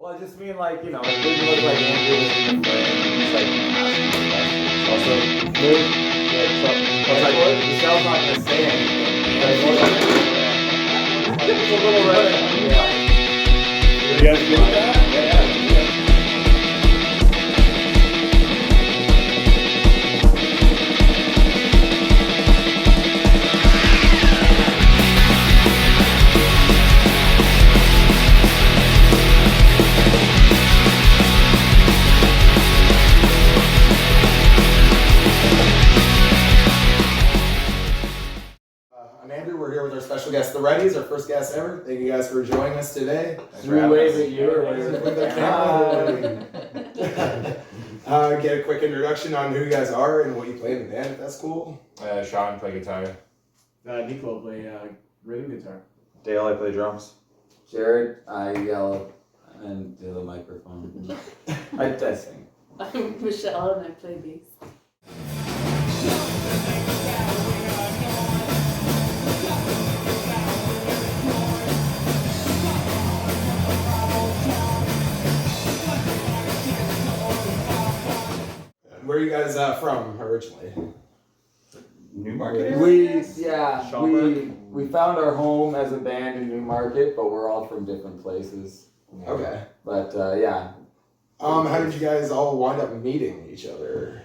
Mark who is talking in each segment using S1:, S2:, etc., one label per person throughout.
S1: Well, I just mean like, it didn't look like Andrew was in the frame. He's like asking questions. Also, Michelle's not going to say anything. It's a little red. Yeah.
S2: You guys good with that?
S1: Yeah.
S3: I'm Andrew. We're here with our special guest, the Reddies, our first guest ever. Thank you guys for joining us today.
S1: Do we wave at you or
S3: with the camera? Get a quick introduction on who you guys are and what you play in the band, if that's cool.
S4: Sean, play guitar.
S2: Nico play rhythm guitar.
S5: Dale, I play drums.
S1: Jared, I yell and do the microphone. I sing.
S6: I'm Michelle and I play bass.
S3: Where are you guys from originally?
S5: Newmarket?
S1: We found our home as a band in Newmarket, but we're all from different places.
S3: Okay.
S1: But yeah.
S3: How did you guys all wind up meeting each other?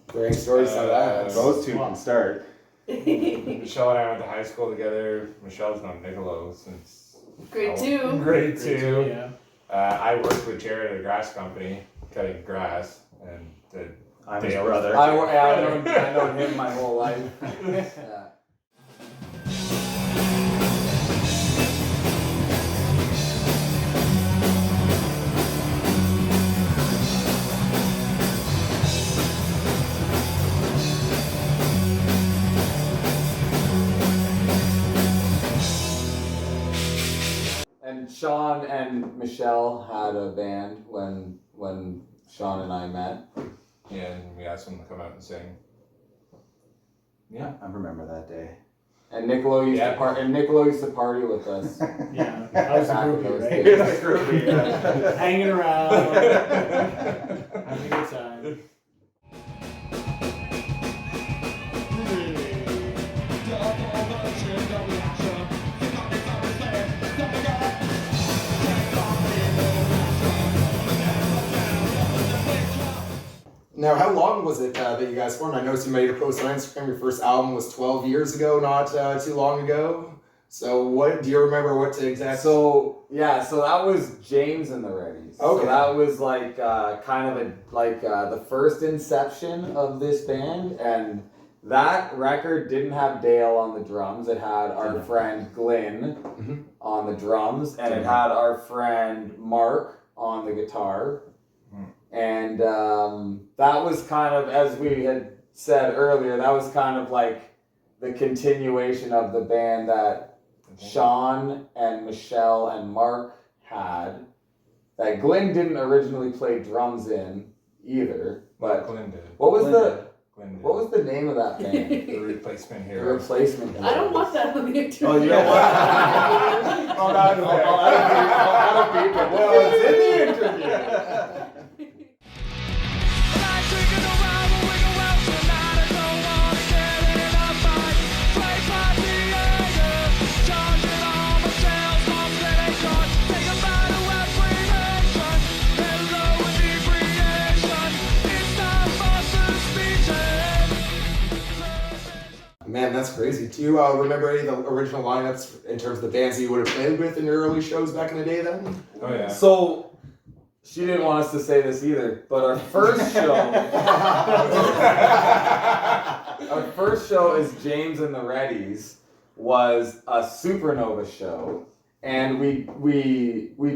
S3: Are there any stories on that?
S5: Those two can start.
S4: Michelle and I went to high school together. Michelle's known Niccolo since
S6: Grade 2.
S4: Grade two.
S2: Yeah.
S4: I worked with Jared at a grass company, cutting grass, and
S5: I'm his
S4: Dale.
S5: brother.
S1: I know him my whole life. Yeah. And Sean and Michelle had a band when Sean and I met.
S4: And we asked him to come out and sing.
S5: Yeah, I remember that day.
S1: And Niccolo used to party with us.
S2: Yeah, I was a
S1: Back in
S2: groupie,
S1: those
S2: right?
S1: days.
S5: He was a groupie, yeah.
S2: Hanging around, having a good time.
S3: Now, how long was it that you guys formed? I noticed you made a post on Instagram. Your first album was 12 years ago, not too long ago. So, what do you remember? What to exactly?
S1: So that was James and the Reddies.
S3: Okay.
S1: So that was like the first inception of this band, and that record didn't have Dale on the drums. It had our friend Glyn on the drums, and it had our friend Mark on the guitar. And that was kind of, as we had said earlier, that was kind of like the continuation of the band that Sean and Michelle and Mark had. That Glyn didn't originally play drums in either. But
S4: Glenn did.
S1: what was
S4: Glenn did.
S1: what was the name of that band?
S4: The Replacement
S1: The
S4: Hero.
S1: Replacement.
S6: I don't want that on the interview.
S1: Oh, you don't want that? I'll add a beep. Well, it's in the interview.
S3: Man, that's crazy. Do you remember any of the original lineups in terms of the bands that you would have played with in your early shows back in the day then?
S4: Oh yeah.
S1: So, she didn't want us to say this either, but our first show is James and the Reddies, was a Supernova show, and we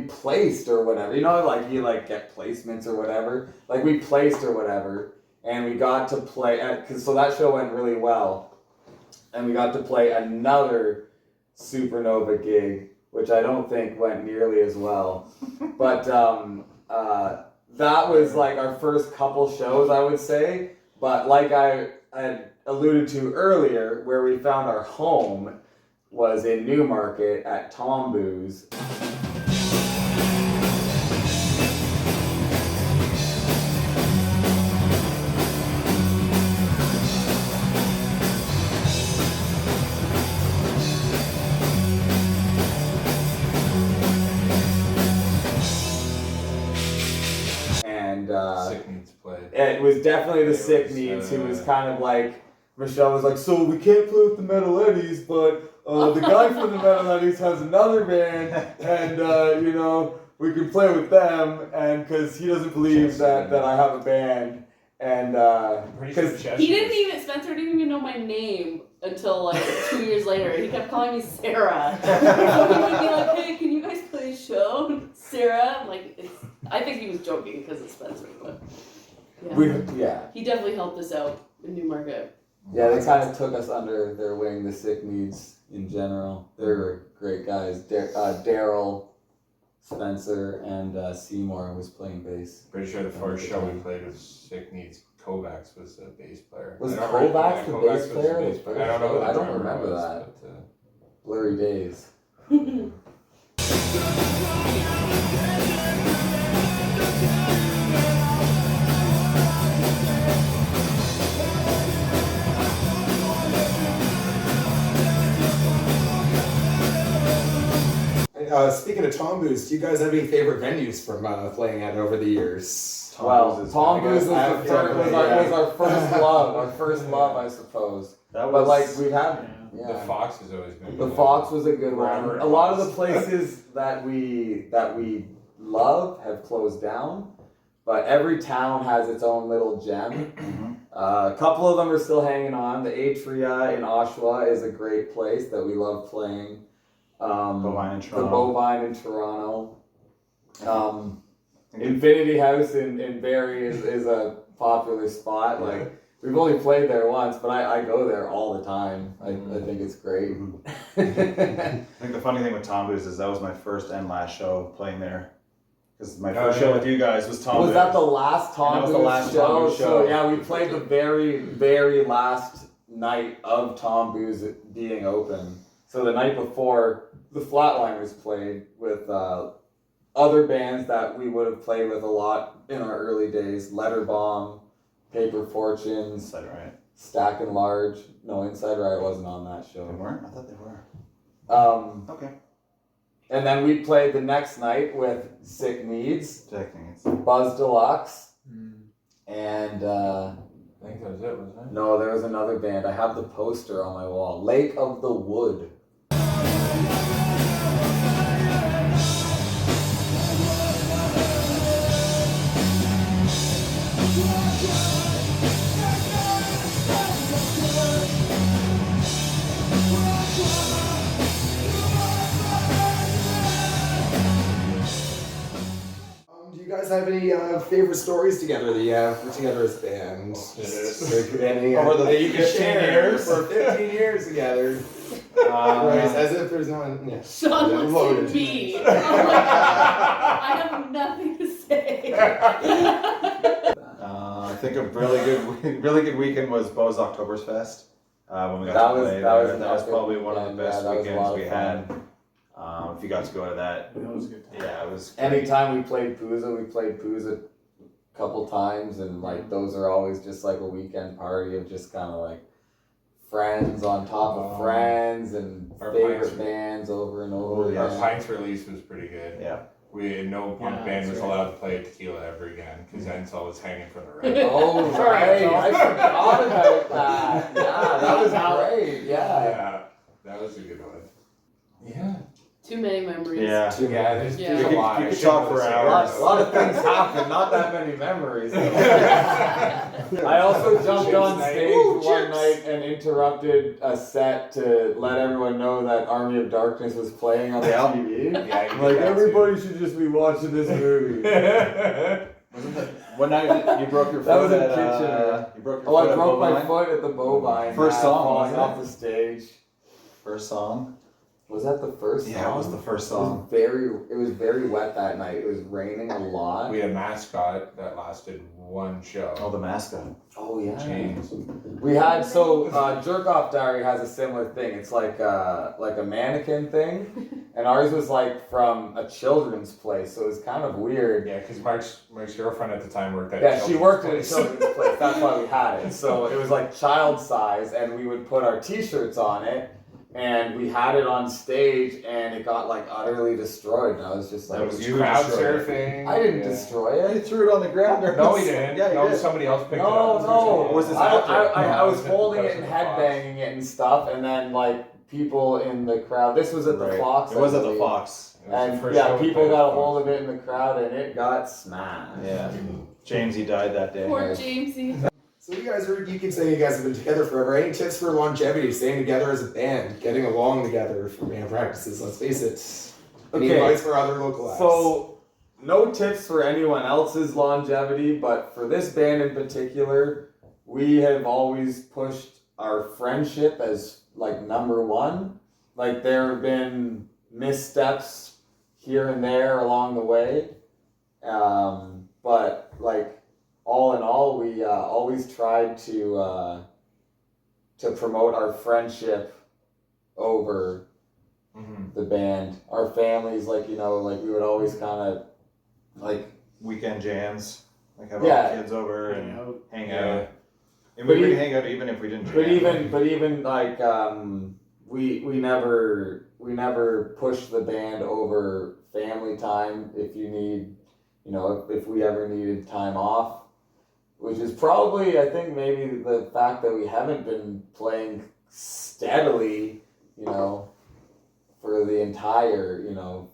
S1: placed or whatever. You know, like you get placements or whatever. Like we placed or whatever, and we got to play so that show went really well. And we got to play another Supernova gig, which I don't think went nearly as well. But that was like our first couple shows, I would say. But like I alluded to earlier, where we found our home was in Newmarket at Tom Boo's.
S4: Sick needs played.
S1: it was definitely the
S4: It
S1: sick
S4: was,
S1: needs who was kind of like, Michelle was like, so we can't play with the Metal Eddies, but the guy from the Metal Eddies has another band, and you know, we can play with them, and because he doesn't believe that I have a band, and because
S6: Spencer didn't even know my name until like 2 years later. He kept calling me Sarah. So he would be like, hey, can you guys play a show? Sarah? I'm like, I think he was joking because of Spencer, but yeah. He definitely helped us out in Newmarket.
S1: Yeah, they kind of took us under their wing, the sick needs in general. They were great guys. Daryl, Spencer, and Seymour was playing bass.
S4: Pretty sure the first show we played with Sick Needs, Kovacs was the bass player.
S1: Was Kovacs the bass player?
S4: I don't know.
S1: I don't remember that. Blurry days.
S3: Speaking of Tom Boo's, do you guys have any favorite venues from playing at over the years?
S1: Tom Boo's was our first love. Our first love, I suppose. But like we've had,
S4: The Fox has always been.
S1: The Fox was a good one. A lot of the places that we love have closed down, but every town has its own little gem. A couple of them are still hanging on. The Atria in Oshawa is a great place that we love playing.
S5: Bovine in Toronto.
S1: The Bovine in Toronto. Infinity House in Barrie is a popular spot. Like we've only played there once, but I go there all the time. I think it's great.
S5: I think the funny thing with Tom Boo's is that was my first and last show playing there. Because my first show with you guys was Tom Boo's.
S1: Was that the last Tom Boo's show? So yeah, we played the very, very last night of Tom Boo's being open. So the night before, the Flatliners played with other bands that we would have played with a lot in our early days. Letterbomb, Paper Fortunes,
S5: Inside Right.
S1: Stack and Large. No, Inside Right wasn't on that show.
S5: They weren't? I thought they were. Okay.
S1: And then we played the next night with Sick Needs,
S5: Techniques.
S1: Buzz Deluxe, and
S4: I think that was it, wasn't it?
S1: no, there was another band. I have the poster on my wall. Lake of the Wood.
S3: Do you guys have any favorite stories together that you have put together as a band? Any that you can share for 15 years together? As if there's no one. Yeah.
S6: Sean looks at me. I have nothing to say.
S5: I think a really good weekend was Bo's Oktoberfest. When we got to play there. That was probably one of the best weekends we had. If you got to go to that.
S2: That was a good time.
S5: Yeah, it was.
S1: Anytime we played Pooza a couple times, and like those are always just like a weekend party of just kind of like friends on top of friends and
S4: Our
S1: favorite
S4: Pints-
S1: bands over and over
S4: Our
S1: again.
S4: Pints release was pretty good.
S5: Yeah.
S4: No punk
S2: Yeah,
S4: band
S2: that's
S4: was
S2: right.
S4: allowed to play tequila ever again because Ansel was hanging from the rail.
S1: Oh right, I forgot about that. Yeah, that was great. Yeah.
S4: Yeah, that was a good one. Yeah.
S6: Too many memories.
S5: Yeah.
S4: Yeah, there's
S6: Yeah.
S4: a lot.
S5: You
S4: I
S5: could
S4: shouldn't
S5: talk
S4: have
S5: for
S4: said
S5: hours.
S1: A lot of things happen, not that many memories. I also jumped on stage one night and interrupted a set to let everyone know that Army of Darkness was playing on the TV.
S4: Yeah, you
S1: Like,
S4: did that
S1: everybody should just be watching this movie.
S5: One night you broke your foot.
S1: That was in
S5: at,
S1: Kitchener.
S5: You broke your
S1: Oh, I
S5: foot at
S1: broke my
S5: Bovine?
S1: foot at the Bovine.
S5: First song,
S1: falling
S5: wasn't
S1: off
S5: it?
S1: the stage.
S5: First song.
S1: Was that the first song?
S5: Yeah, it was the first
S1: It was
S5: song.
S1: very wet that night. It was raining a lot.
S4: We had a mascot that lasted one show.
S5: Oh, the mascot.
S1: Oh yeah.
S4: James.
S1: We had Jerk Off Diary has a similar thing. It's like a mannequin thing, and ours was like from a children's place, so it was kind of weird.
S4: Yeah, because Mark's girlfriend at the time worked at.
S1: Yeah, she worked at a
S4: place.
S1: children's place. That's why we had it. So it was like child size, and we would put our T-shirts on it, and we had it on stage, and it got like utterly destroyed. And I was just like,
S5: That was you
S4: Crowd
S5: destroyed it.
S4: surfing.
S1: I didn't destroy
S5: You
S1: it.
S5: threw it on the ground.
S4: No, he didn't.
S5: Yeah,
S4: no,
S5: you did.
S4: somebody else picked it
S1: No,
S4: up.
S1: no.
S5: Was this
S1: I
S5: after?
S1: was holding it and headbanging it and stuff, and then like people in the crowd. This was at the
S5: Right.
S1: Fox.
S5: It was
S1: I
S5: at the
S1: believe.
S5: Fox.
S4: It was the
S1: And
S4: first
S1: yeah,
S4: show we
S1: people
S4: played
S1: got a
S4: at
S1: hold of it in the crowd, and it got smashed.
S5: Yeah. Jamesy died that day.
S6: Poor Jamesy.
S3: So you keep saying you guys have been together forever. Any tips for longevity, staying together as a band, getting along together for band practices? Let's face it. Any
S1: Okay.
S3: advice for other local acts?
S1: So, no tips for anyone else's longevity, but for this band in particular, we have always pushed our friendship as like number one. Like there have been missteps here and there along the way, but like all in all, we always tried to promote our friendship over the band. Our families, like we would always kind of like
S5: Weekend jams. Like have all
S1: Yeah.
S5: the kids over and hang
S4: Yeah.
S5: out. And
S1: But
S5: we would
S1: e-
S5: hang out even if we didn't jam.
S1: But even like we never pushed the band over family time. If you need, if we ever needed time off, which is probably I think maybe the fact that we haven't been playing steadily, for the entire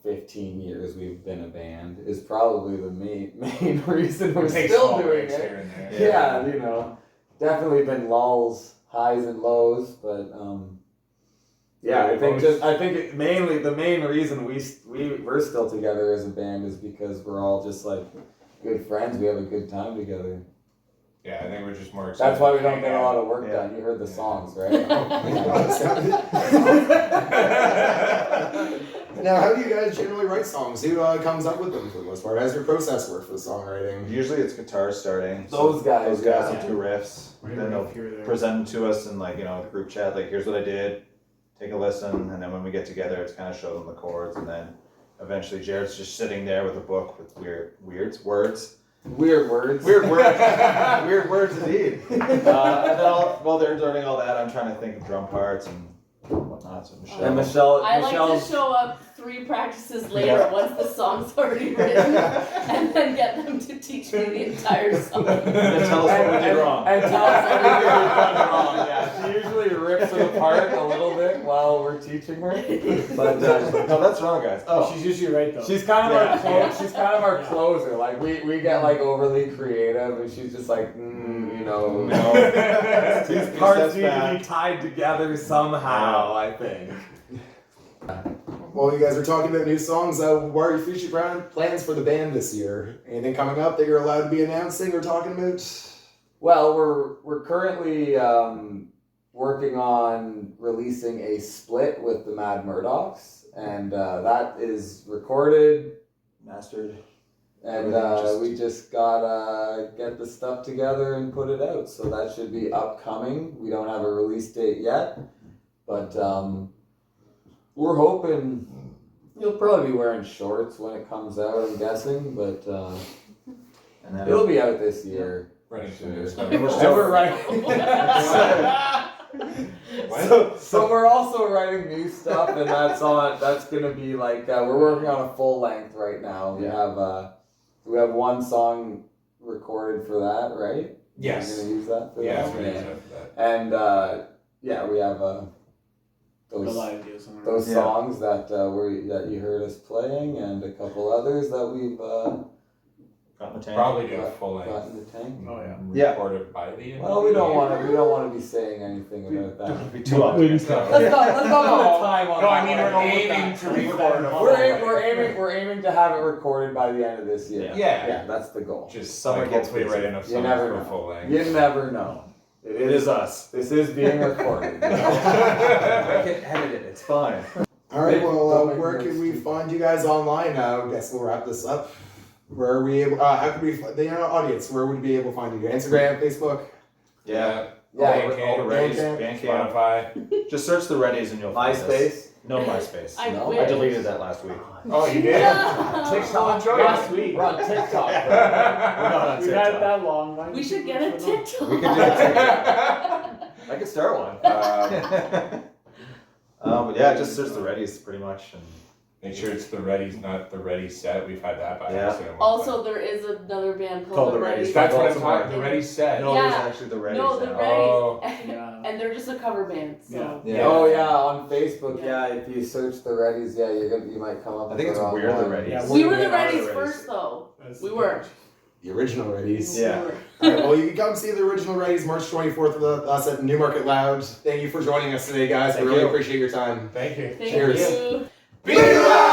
S1: 15 years we've been a band is probably the main reason we're
S4: We take
S1: still
S4: small
S1: doing
S4: breaks
S1: it.
S4: here and there.
S1: Yeah, definitely been lulls, highs and lows, but I think mainly the main reason we're still together as a band is because we're all just like good friends. We have a good time together.
S4: Yeah, I think we're just more excited.
S1: That's why we
S4: to
S1: don't
S4: hang
S1: get a
S4: out.
S1: lot of work
S5: Yeah.
S1: done. You heard the songs, right?
S3: Now, how do you guys generally write songs? Who comes up with them for the most part? How's your process work for songwriting?
S5: Usually it's guitar starting.
S1: Those guys,
S5: Those guys
S1: yeah.
S5: will do riffs.
S2: Right,
S5: Then they'll
S2: if you're there.
S5: present them to us in the group chat. Like, here's what I did. Take a listen, and then when we get together, it's kind of show them the chords, and then eventually Jared's just sitting there with a book with weird words.
S1: Weird words.
S5: Weird words. Weird words indeed. And then while they're learning all that, I'm trying to think of drum parts and whatnot. So Michelle.
S1: And Michelle.
S6: I like to
S1: Michelle's
S6: show up 3 practices later once the song's already written, and then get them to teach me the entire song.
S5: And then tell us what we did wrong.
S1: And tell us everything we've done wrong. Yeah, she usually rips it apart a little bit while we're teaching her. But
S5: No, that's wrong, guys. Oh,
S2: She's usually right though.
S1: she's kind of
S5: Yeah.
S1: she's kind of our closer. Like we get like overly creative, and she's just like,
S5: no.
S1: these
S5: Two
S1: parts
S5: steps
S1: need to
S5: back.
S1: be tied together somehow. I think.
S3: Well, you guys are talking about new songs. What are your future plans for the band this year? Anything coming up that you're allowed to be announcing or talking about?
S1: Well, we're currently working on releasing a split with the Mad Murdochs, and that is recorded,
S5: Mastered.
S1: and we just gotta get the stuff together and put it out. So that should be upcoming. We don't have a release date yet, but we're hoping you'll probably be wearing shorts when it comes out. I'm guessing, but
S5: And then
S1: it'll be out this year.
S4: Running some new
S1: Sure.
S4: stuff.
S1: And we're writing. So we're also writing new stuff, and that's gonna be like we're working on a full length right now. We have one song recorded for that, right?
S4: Yes.
S1: We're gonna use that for
S4: Yeah,
S1: that.
S4: we're gonna use that.
S1: And we have
S2: The
S1: those
S2: live deals on
S1: those
S5: Yeah.
S1: songs that that you heard us playing, and a couple others that we've
S5: got in the tank.
S4: Probably do a full
S1: got
S4: length.
S1: in the tank.
S2: Oh, yeah.
S5: Yeah.
S4: Recorded by the end.
S1: Well, we don't want to be saying anything about that.
S5: Don't be too obvious.
S4: No.
S1: Let's not put a time on
S4: No,
S1: that
S4: I mean
S1: one.
S4: we're aiming to record a full
S1: We're aiming to have it recorded by the end of this year.
S4: Yeah.
S1: that's the goal.
S4: Just
S5: Summer
S4: like
S5: gets
S4: hopefully
S5: busy.
S4: write enough
S1: You
S4: songs
S1: never
S4: for a
S1: know.
S4: full length.
S1: You never know. It is us. This is being recorded.
S5: I can edit it. It's fine.
S3: All right, well,
S1: Don't make
S3: where
S1: me
S3: can we
S1: stupid.
S3: find you guys online? I guess we'll wrap this up. Where are we able, how can we, the audience, where would we be able to find you? Instagram, Facebook?
S5: Yeah.
S1: Yeah,
S5: all the Reddys,
S3: Bandcamp,
S5: Bandcamp.
S4: Spotify.
S5: Just search the Reddys and you'll find us.
S1: MySpace.
S5: No MySpace.
S6: I
S1: No,
S6: wish.
S5: I deleted that last week.
S4: Oh, you did?
S6: No.
S1: TikTok.
S4: Enjoy
S2: Last
S4: it.
S2: week.
S1: We're on TikTok.
S5: We're not on
S2: We've had it
S5: TikTok.
S2: that long. Why
S6: We
S2: don't
S6: should
S2: you
S6: get a
S2: put it on?
S6: TikTok.
S5: We could do a TikTok. I could start one. But yeah, just search the Readies pretty much. And
S4: Make sure it's the Readies, not the Ready Set. We've had that by
S5: Yeah.
S4: accident. one
S6: Also,
S4: time.
S6: there is another band
S5: Called
S6: called
S5: the
S6: the
S5: Readies.
S6: Readies.
S4: That's what I'm
S5: Baltimore.
S4: talking. The Ready Set.
S5: no,
S6: Yeah.
S5: there's actually the Readies.
S6: No, the
S5: now.
S4: Oh.
S6: Readies.
S2: Yeah.
S6: And they're just a cover band. So.
S5: Yeah.
S1: Oh yeah, on Facebook,
S6: Yeah.
S1: if you search the Readies, you might come up.
S5: I
S1: with
S5: think it's
S1: the wrong
S5: We're the
S1: one.
S5: Readies.
S2: Yeah,
S6: We were the
S5: We are
S6: Readies
S5: Readies.
S6: first, though.
S2: That's
S6: We
S2: the
S6: were.
S3: The original Readies.
S5: Yeah.
S6: We were.
S3: All right, well, you can come see the original Readies March 24th with us at Newmarket Loud. Thank you for joining us today, guys.
S5: Thank
S3: we really
S5: you.
S3: appreciate your time.
S4: Thank you.
S6: Thank
S3: Cheers.
S6: you.
S3: Be loud!